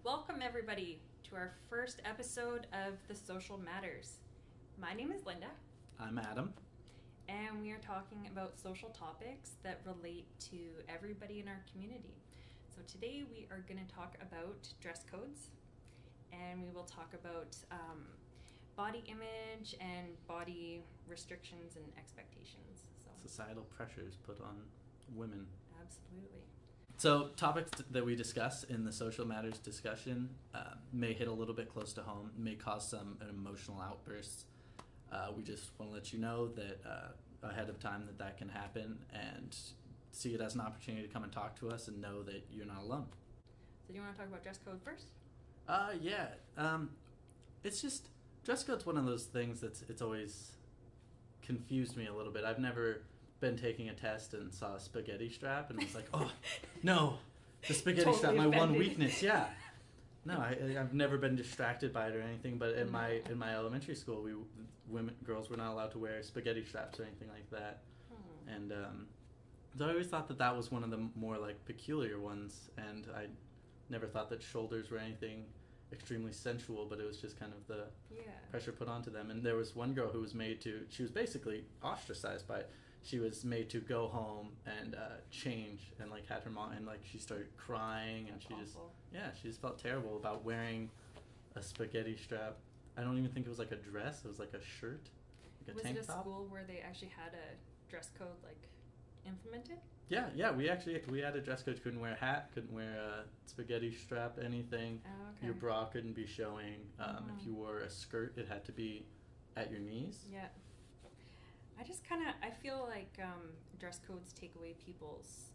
Welcome everybody to our first episode of The Social Matters. My name is Linda. I'm Adam. And we are talking about social topics that relate to everybody in our community. So today we are going to talk about dress codes, and we will talk about body image and body restrictions and expectations. So Societal pressures put on women. absolutely. So topics that we discuss in the social matters discussion may hit a little bit close to home, may cause some emotional outbursts. We just want to let you know that ahead of time that can happen, and see it as an opportunity to come and talk to us and know that you're not alone. So do you want to talk about dress code first? Yeah. It's just, dress code's one of those things it's always confused me a little bit. I've never been taking a test and saw a spaghetti strap and was like, oh, no, the spaghetti Totally strap, my one offended. weakness, yeah. No, I've never been distracted by it or anything, but in my elementary school, girls were not allowed to wear spaghetti straps or anything like that. And so I always thought that was one of the more like peculiar ones, and I never thought that shoulders were anything extremely sensual, but it was just kind of the pressure put onto them. And there was one girl who was she was basically ostracized by it. She was made to go home and change, and like had her mom, and like she started crying, and she just felt terrible about wearing a spaghetti strap. I don't even think it was like a dress; it was like a shirt, like a tank top. Was it a school where they actually had a dress code like implemented? Yeah. We had a dress code. Couldn't wear a hat, couldn't wear a spaghetti strap, anything. Oh, okay. Your bra couldn't be showing. If you wore a skirt, it had to be at your knees. Yeah. I feel like dress codes take away people's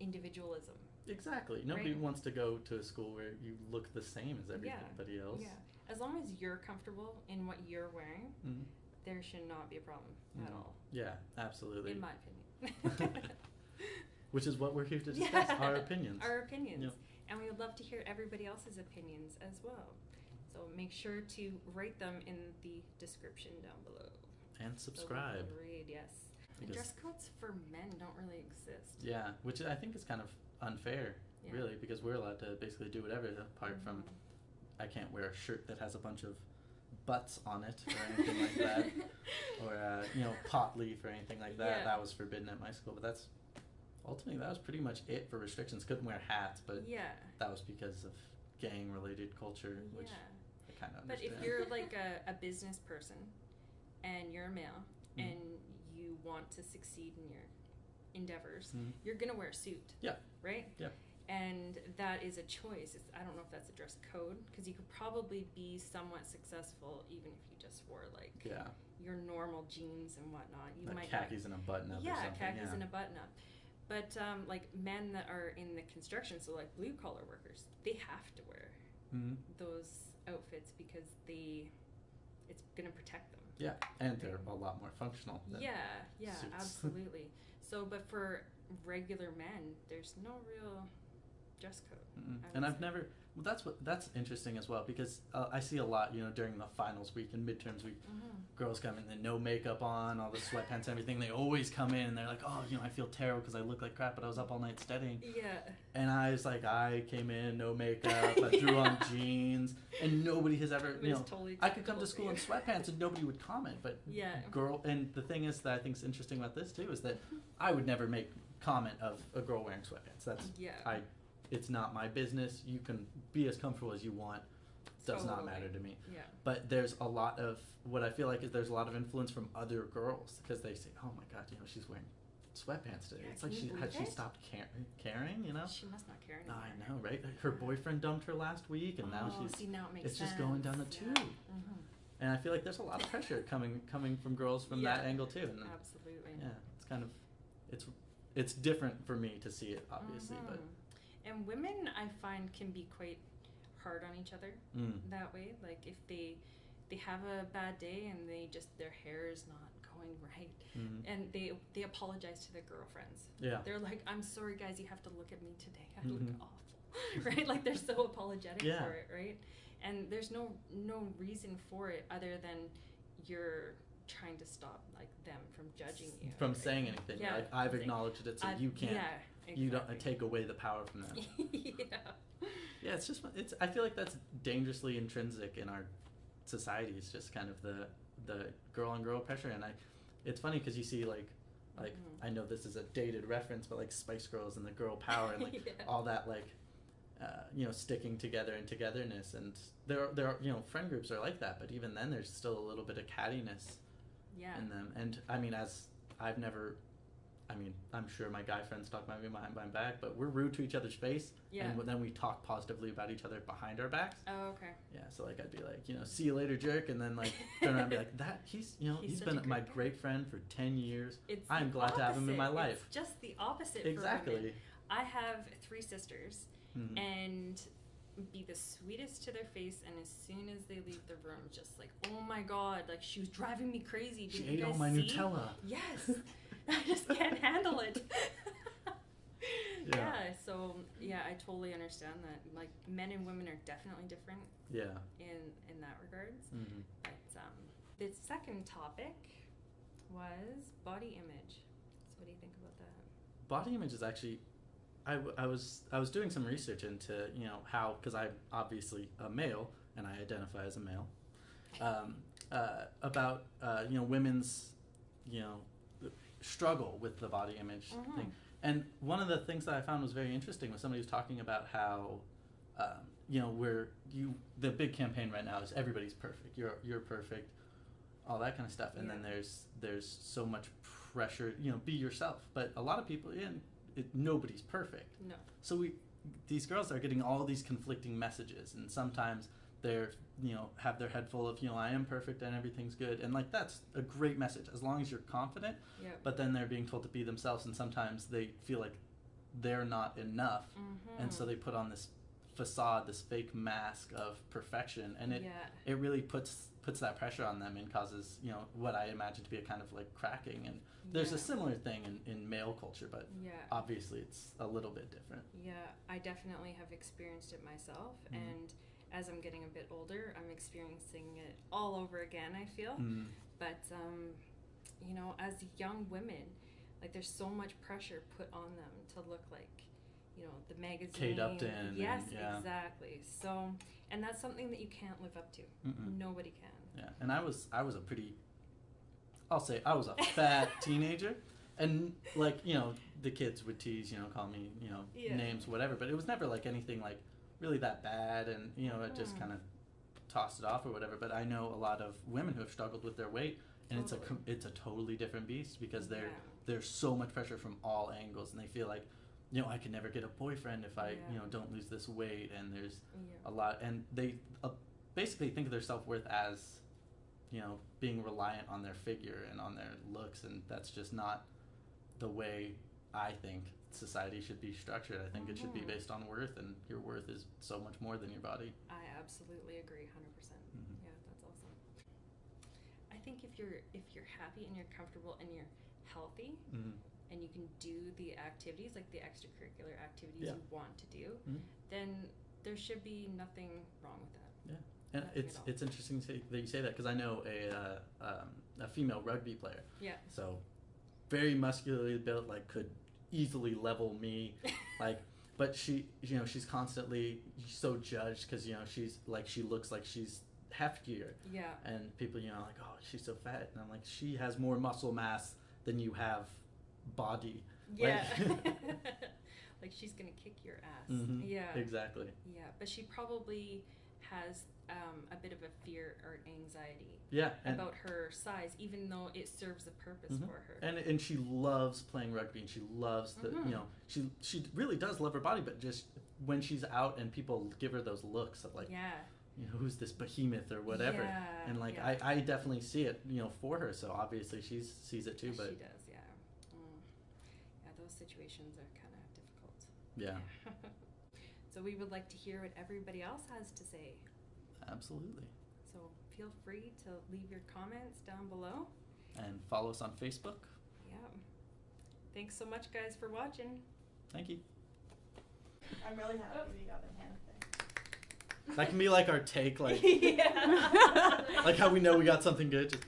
individualism. Exactly. Nobody wants to go to a school where you look the same as everybody else. Yeah. As long as you're comfortable in what you're wearing, there should not be a problem at all. Yeah, absolutely. In my opinion. Which is what we're here to discuss, our opinions. Our opinions. Yep. And we would love to hear everybody else's opinions as well. So make sure to write them in the description down below. And subscribe. So we can read, yes. And dress codes for men don't really exist. Yeah, which I think is kind of unfair, really, because we're allowed to basically do whatever, apart from I can't wear a shirt that has a bunch of butts on it or anything like that, or pot leaf or anything like that. That was forbidden at my school, but ultimately that was pretty much it for restrictions. Couldn't wear hats, but that was because of gang-related culture, which I kind of understand. But if you're like a business person and you're a male and you want to succeed in your endeavors, you're gonna wear a suit. Yeah. Right? Yeah. And that is a choice. I don't know if that's a dress code, because you could probably be somewhat successful even if you just wore like your normal jeans and whatnot. You might khakis and a button up or something. Khakis and a button up. But like men that are in the construction, so like blue collar workers, they have to wear those outfits because it's gonna protect them. Yeah, and they're a lot more functional than suits. Absolutely. So, but for regular men, there's no real dress code. And I've never. Well, that's interesting as well, because I see a lot, during the finals week and midterms week, girls come in and no makeup on, all the sweatpants, everything. They always come in and they're like, oh, I feel terrible because I look like crap, but I was up all night studying. Yeah. And I was like, I came in, no makeup, I threw on jeans, and nobody has ever, totally I could come to school in sweatpants and nobody would comment, but and the thing is that I think is interesting about this too is that I would never make comment of a girl wearing sweatpants. It's not my business. You can be as comfortable as you want. Does not matter to me. Yeah. But there's a lot of, what I feel like is there's a lot of influence from other girls, because they say, oh my God, she's wearing sweatpants today. It's like she stopped caring, She must not care anymore. I know, right? Her boyfriend dumped her last week, and now now it makes it's sense. just going down the tube. And I feel like there's a lot of pressure coming from girls from that angle too. And absolutely. Yeah, it's kind of, it's different for me to see it, obviously, but. And women, I find, can be quite hard on each other that way. Like if they have a bad day and their hair is not going right, and they apologize to their girlfriends. Yeah. They're like, I'm sorry guys, you have to look at me today. I look awful. Right? Like they're so apologetic for it, right? And there's no reason for it other than you're trying to stop like them from judging you. From saying anything. Yeah. Like I've acknowledged it, so you can't. Yeah. Exactly. You don't take away the power from them. Yeah. Yeah, I feel like that's dangerously intrinsic in our society. It's just kind of the girl on girl pressure, and it's funny because you see like I know this is a dated reference, but like Spice Girls and the girl power and like all that like sticking together and togetherness, and there are friend groups are like that, but even then there's still a little bit of cattiness in them. And I mean, I'm sure my guy friends talk about me behind my back, but we're rude to each other's face, and then we talk positively about each other behind our backs. Oh, okay. Yeah, so like I'd be like, see you later, jerk, and then like turn around and be like, he's been my great friend for 10 years. I'm glad to have him in my life. It's just the opposite. Exactly. For women. I have 3 sisters, and be the sweetest to their face, and as soon as they leave the room, just like, oh my god, like she was driving me crazy. She ate all my Nutella. Yes. I just can't handle it. So I totally understand that. Like, men and women are definitely different. Yeah. In that regards. But the second topic was body image. So what do you think about that? Body image is actually, I was doing some research into how, because I'm obviously a male and I identify as a male, about women's struggle with the body image thing. And one of the things that I found was very interesting was somebody was talking about how the big campaign right now is everybody's perfect, you're perfect, all that kind of stuff, and then there's so much pressure, be yourself, but a lot of people nobody's perfect. No. So these girls are getting all these conflicting messages, and sometimes they're have their head full of I am perfect and everything's good, and like that's a great message as long as you're confident. But then they're being told to be themselves, and sometimes they feel like they're not enough, and so they put on this facade, this fake mask of perfection, and it really puts that pressure on them and causes what I imagine to be a kind of like cracking. And there's a similar thing in male culture, but obviously it's a little bit different. I definitely have experienced it myself, and as I'm getting a bit older, I'm experiencing it all over again, I feel. But as young women, like there's so much pressure put on them to look like the magazine. Kate Upton. Yes, exactly. So, and that's something that you can't live up to. Nobody can. Yeah, and I was a pretty, I'll say I was a fat teenager, and like the kids would tease, call me names, whatever, but it was never like anything like really that bad, and I just kind of tossed it off or whatever. But I know a lot of women who have struggled with their weight, and it's a totally different beast, because there's so much pressure from all angles, and they feel like I can never get a boyfriend if I don't lose this weight, and there's a lot, and they basically think of their self-worth as being reliant on their figure and on their looks, and that's just not the way I think society should be structured. I think it should be based on worth, and your worth is so much more than your body. I absolutely agree, 100%. Yeah, that's awesome. I think if you're happy and you're comfortable and you're healthy, and you can do the activities, like the extracurricular activities you want to do, then there should be nothing wrong with that. And it's interesting that you say that, because I know a female rugby player. Yeah. So very muscularly built, like could easily level me, like, but she's constantly so judged because she's like, she looks like she's heftier. Yeah. And people like, oh, she's so fat, and I'm like, she has more muscle mass than you have body. Yeah. Like she's gonna kick your ass. Yeah. Exactly. Yeah, but she probably has a bit of a fear or anxiety about her size, even though it serves a purpose for her. And she loves playing rugby, and she loves the she really does love her body, but just when she's out and people give her those looks of like, who's this behemoth or whatever, and like I definitely see it for her, so obviously she sees it too. But she does. Those situations are kind of difficult. So we would like to hear what everybody else has to say. Absolutely. So feel free to leave your comments down below. And follow us on Facebook. Yeah. Thanks so much, guys, for watching. Thank you. I'm really happy we got the hand thing. That can be like our take, like, like how we know we got something good. Just